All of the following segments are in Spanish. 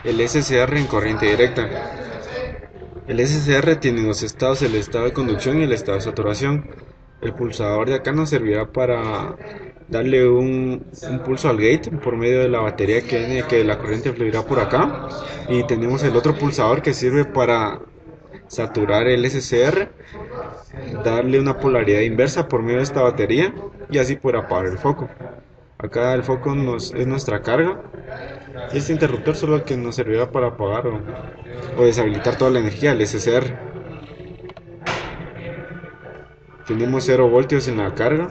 El SCR en corriente directa. El SCR tiene dos estados, el estado de conducción y el estado de saturación. El pulsador de acá nos servirá para darle un pulso al gate por medio de la batería que la corriente fluirá por acá. Y tenemos el otro pulsador que sirve para saturar el SCR, darle una polaridad inversa por medio de esta batería y así poder apagar el foco. Acá el foco es nuestra carga y este interruptor solo el que nos servirá para apagar o deshabilitar toda la energía del SCR. Tenemos 0 voltios en la carga.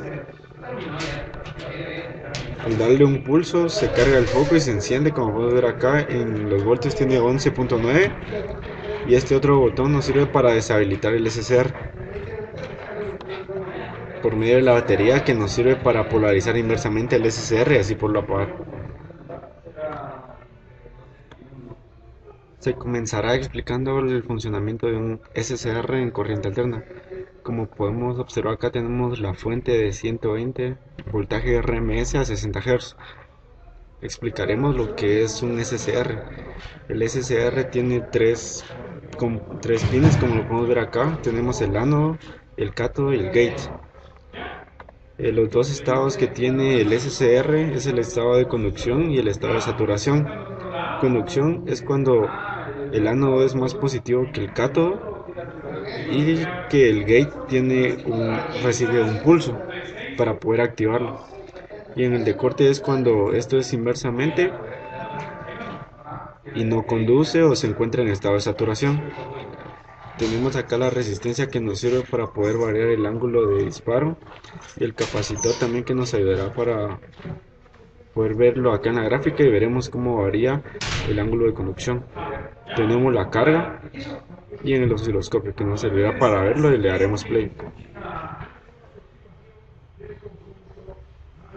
Al darle un pulso se carga el foco y se enciende, como podemos ver acá en los voltios tiene 11.9 y este otro botón nos sirve para deshabilitar el SCR por medio de la batería que nos sirve para polarizar inversamente el SCR y así poderlo apagar. Se comenzará explicando el funcionamiento de un SCR en corriente alterna. Como podemos observar acá tenemos la fuente de 120 voltaje RMS a 60 Hz. Explicaremos lo que es un SCR. El SCR tiene tres pines, como lo podemos ver acá. Tenemos el ánodo, el cátodo y el gate. Los dos estados que tiene el SCR es el estado de conducción y el estado de saturación. Conducción es cuando el ánodo es más positivo que el cátodo y que el gate recibe un pulso para poder activarlo. Y en el de corte es cuando esto es inversamente y no conduce o se encuentra en estado de saturación. Tenemos acá la resistencia que nos sirve para poder variar el ángulo de disparo y el capacitor también que nos ayudará para poder verlo acá en la gráfica y veremos cómo varía el ángulo de conducción. Tenemos la carga y en el osciloscopio que nos servirá para verlo y le daremos play.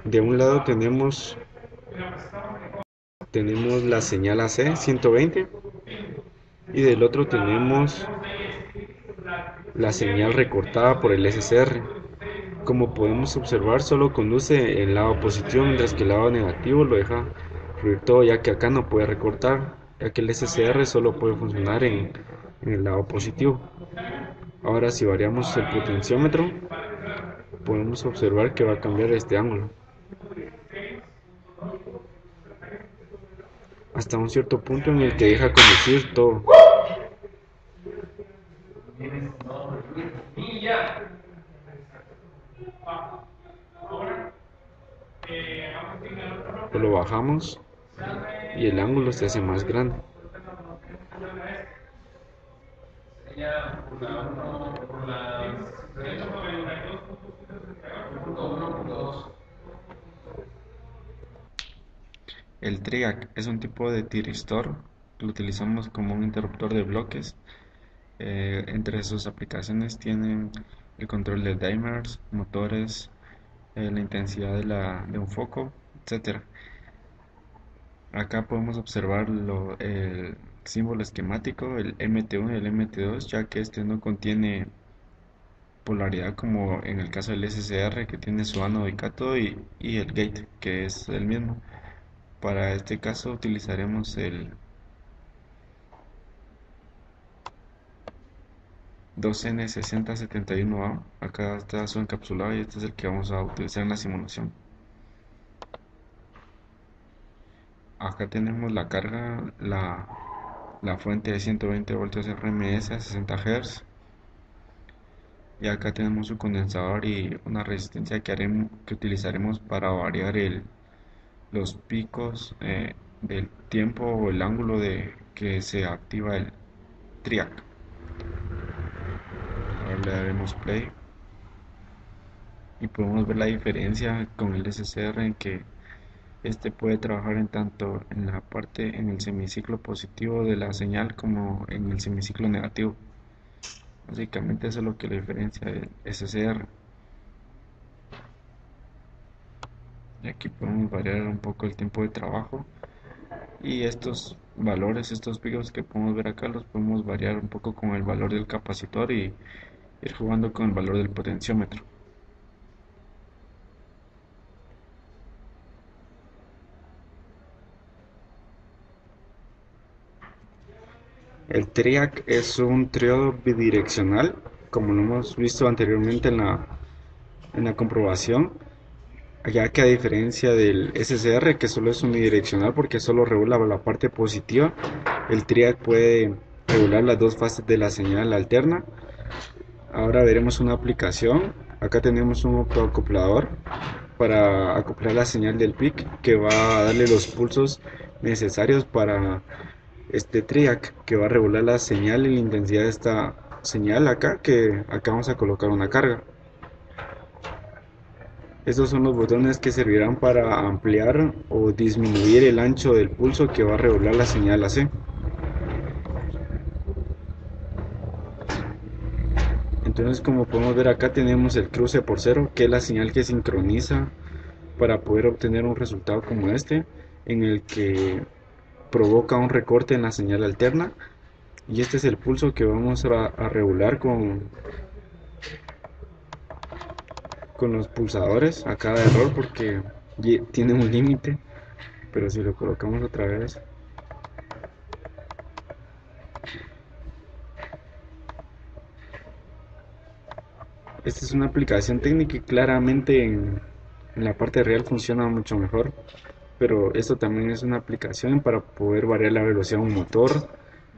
De un lado tenemos la señal AC 120 y del otro tenemos la señal recortada por el SCR. Como podemos observar, solo conduce el lado positivo, mientras que el lado negativo lo deja fluir todo, ya que acá no puede recortar, ya que el SCR solo puede funcionar en el lado positivo. Ahora, si variamos el potenciómetro, podemos observar que va a cambiar este ángulo hasta un cierto punto en el que deja conducir todo. Lo bajamos y el ángulo se hace más grande. El TRIAC es un tipo de tiristor, lo utilizamos como un interruptor de bloques. Entre sus aplicaciones tienen el control de dimers, motores, la intensidad de un foco, etcétera. Acá podemos observar el símbolo esquemático, el MT1 y el MT2, ya que este no contiene polaridad como en el caso del SCR, que tiene su ánodo y cátodo, y el gate, que es el mismo. Para este caso utilizaremos el 2N6071A. Acá está su encapsulado y este es el que vamos a utilizar en la simulación. Acá tenemos la carga, la fuente de 120 voltios RMS a 60 Hz. Y acá tenemos su condensador y una resistencia que utilizaremos para variar los picos del tiempo o el ángulo de que se activa el triac. Ahora le daremos play y podemos ver la diferencia con el SCR en que este puede trabajar en el semiciclo positivo de la señal como en el semiciclo negativo. Básicamente eso es lo que le diferencia del SCR. Y aquí podemos variar un poco el tiempo de trabajo y estos valores, estos picos que podemos ver acá los podemos variar un poco con el valor del capacitor y ir jugando con el valor del potenciómetro. El TRIAC es un triodo bidireccional, como lo hemos visto anteriormente en la comprobación, ya que a diferencia del SCR, que solo es unidireccional porque solo regula la parte positiva, el TRIAC puede regular las dos fases de la señal alterna. Ahora veremos una aplicación. Acá tenemos un optoacoplador para acoplar la señal del PIC que va a darle los pulsos necesarios para este triac que va a regular la señal y la intensidad de esta señal acá, que acá vamos a colocar una carga. Estos son los botones que servirán para ampliar o disminuir el ancho del pulso que va a regular la señal AC. Entonces, como podemos ver acá, tenemos el cruce por cero, que es la señal que sincroniza para poder obtener un resultado como este, en el que provoca un recorte en la señal alterna. Y este es el pulso que vamos a regular con los pulsadores a cada error, porque tiene un límite. Pero si lo colocamos otra vez, esta es una aplicación técnica y claramente en la parte real funciona mucho mejor. Pero esto también es una aplicación para poder variar la velocidad de un motor.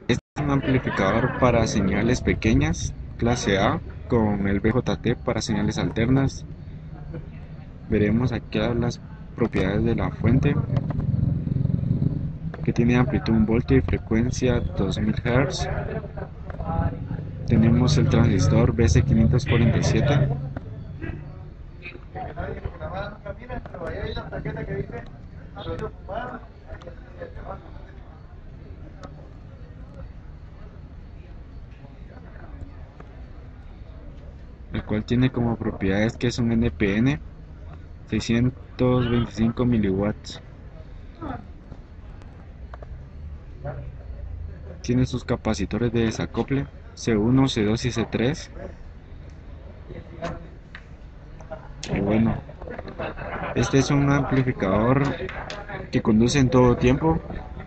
Este es un amplificador para señales pequeñas, clase A, con el BJT para señales alternas. Veremos aquí las propiedades de la fuente, que tiene amplitud 1 voltio y frecuencia 2000 Hz. Tenemos el transistor BC547, el cual tiene como propiedades que es un NPN 625 miliwatts. Tiene sus capacitores de desacople C1, C2 y C3. Y bueno, este es un amplificador que conduce en todo tiempo,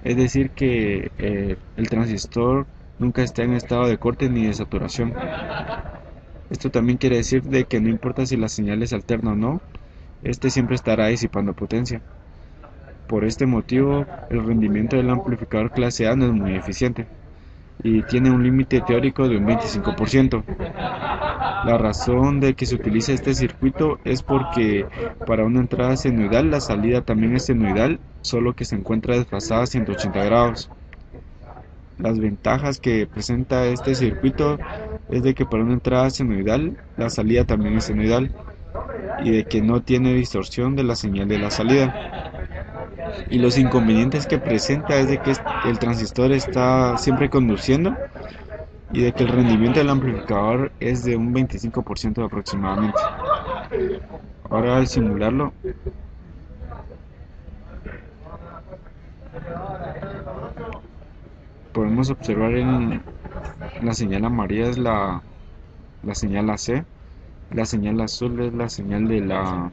es decir que el transistor nunca está en estado de corte ni de saturación. Esto también quiere decir de que no importa si la señal es alterna o no, este siempre estará disipando potencia. Por este motivo, el rendimiento del amplificador clase A no es muy eficiente y tiene un límite teórico de un 25%. La razón de que se utilice este circuito es porque para una entrada senoidal la salida también es senoidal, solo que se encuentra desfasada a 180 grados. Las ventajas que presenta este circuito es de que para una entrada senoidal la salida también es senoidal y de que no tiene distorsión de la señal de la salida. Y los inconvenientes que presenta es de que el transistor está siempre conduciendo y de que el rendimiento del amplificador es de un 25% aproximadamente. Ahora al simularlo, podemos observar en la señal amarilla es la señal AC, la señal azul es la señal de la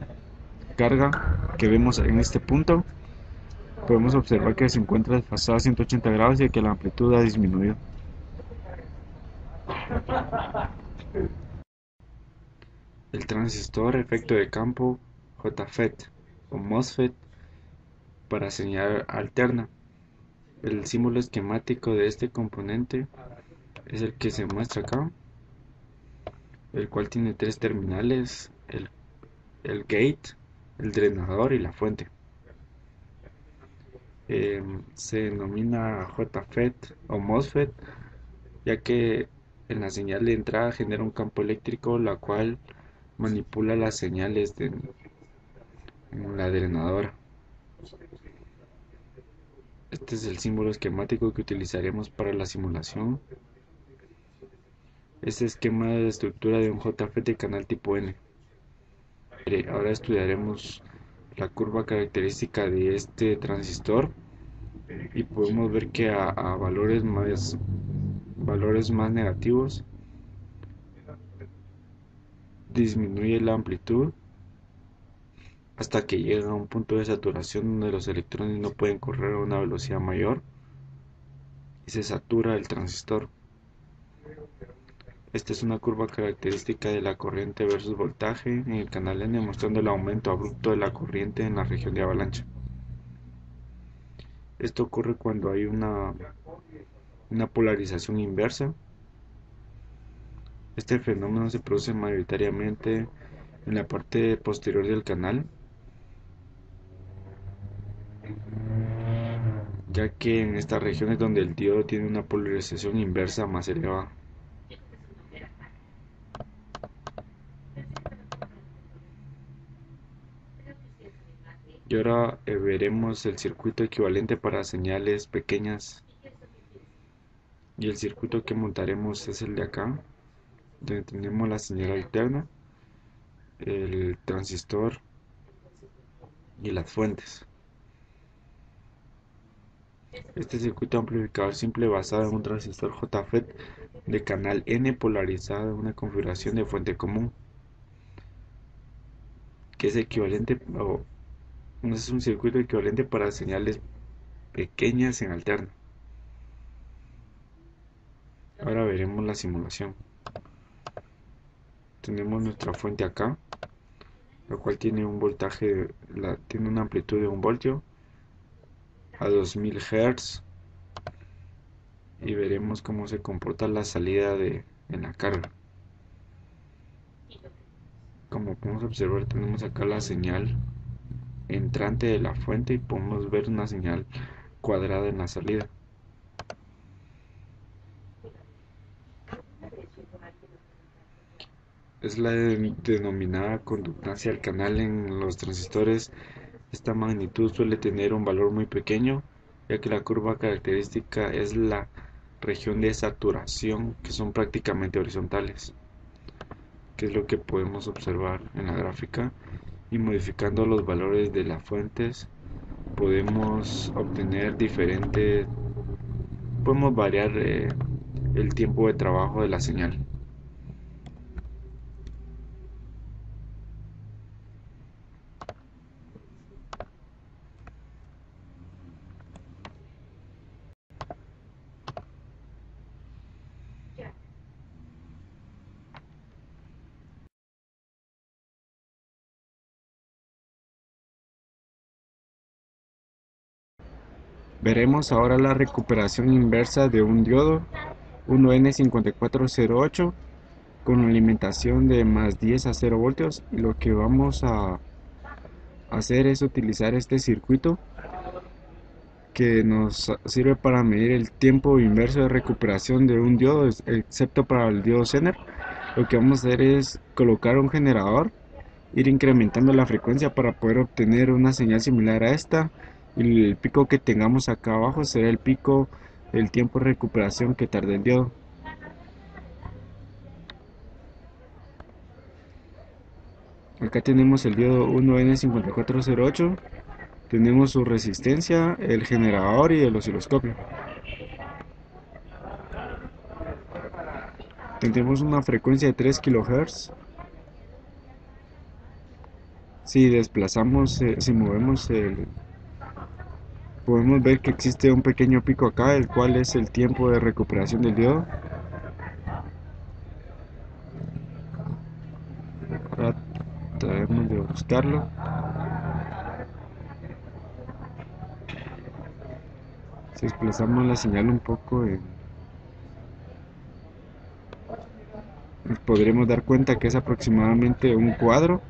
carga que vemos en este punto. Podemos observar que se encuentra desfasada a 180 grados y que la amplitud ha disminuido. El transistor efecto de campo JFET o MOSFET para señal alterna. El símbolo esquemático de este componente es el que se muestra acá, el cual tiene tres terminales, el gate, el drenador y la fuente. Se denomina JFET o MOSFET ya que en la señal de entrada genera un campo eléctrico la cual manipula las señales en la drenadora. Este es el símbolo esquemático que utilizaremos para la simulación. Este esquema de estructura de un JFET de canal tipo N. Ahora estudiaremos la curva característica de este transistor y podemos ver que a valores más negativos disminuye la amplitud hasta que llega a un punto de saturación donde los electrones no pueden correr a una velocidad mayor y se satura el transistor. Esta es una curva característica de la corriente versus voltaje en el canal N, mostrando el aumento abrupto de la corriente en la región de avalancha. Esto ocurre cuando hay una polarización inversa. Este fenómeno se produce mayoritariamente en la parte posterior del canal, ya que en estas regiones donde el diodo tiene una polarización inversa más elevada. Y ahora veremos el circuito equivalente para señales pequeñas, y el circuito que montaremos es el de acá, donde tenemos la señal alterna, el transistor y las fuentes. Este circuito amplificador simple basado en un transistor JFET de canal N polarizado en una configuración de fuente común, que es equivalente o es un circuito equivalente para señales pequeñas en alterno. Ahora veremos la simulación. Tenemos nuestra fuente acá, la cual tiene un voltaje, tiene una amplitud de 1 voltio a 2000 Hz, y veremos cómo se comporta la salida en la carga. Como podemos observar, tenemos acá la señal entrante de la fuente y podemos ver una señal cuadrada en la salida. Es la denominada conductancia al canal en los transistores. Esta magnitud suele tener un valor muy pequeño, ya que la curva característica es la región de saturación, que son prácticamente horizontales, que es lo que podemos observar en la gráfica. Y modificando los valores de las fuentes podemos obtener podemos variar el tiempo de trabajo de la señal. Veremos ahora la recuperación inversa de un diodo 1N5408 con alimentación de más 10 a 0 voltios, y lo que vamos a hacer es utilizar este circuito que nos sirve para medir el tiempo inverso de recuperación de un diodo, excepto para el diodo Zener. Lo que vamos a hacer es colocar un generador, ir incrementando la frecuencia para poder obtener una señal similar a esta, y el pico que tengamos acá abajo será el pico del tiempo de recuperación que tarde el diodo. Acá tenemos el diodo 1N5408, tenemos su resistencia, el generador y el osciloscopio. Tenemos una frecuencia de 3 kHz. Si desplazamos, si movemos podemos ver que existe un pequeño pico acá, el cual es el tiempo de recuperación del diodo. Ahora trataremos de buscarlo. Si desplazamos la señal un poco, nos podremos dar cuenta que es aproximadamente un cuadro,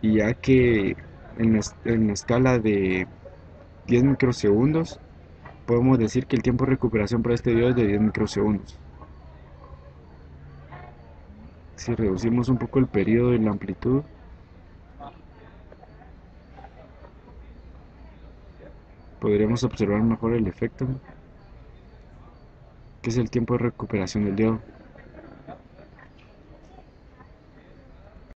y ya que en la escala de 10 microsegundos podemos decir que el tiempo de recuperación para este diodo es de 10 microsegundos. Si reducimos un poco el periodo y la amplitud, podremos observar mejor el efecto, que es el tiempo de recuperación del diodo.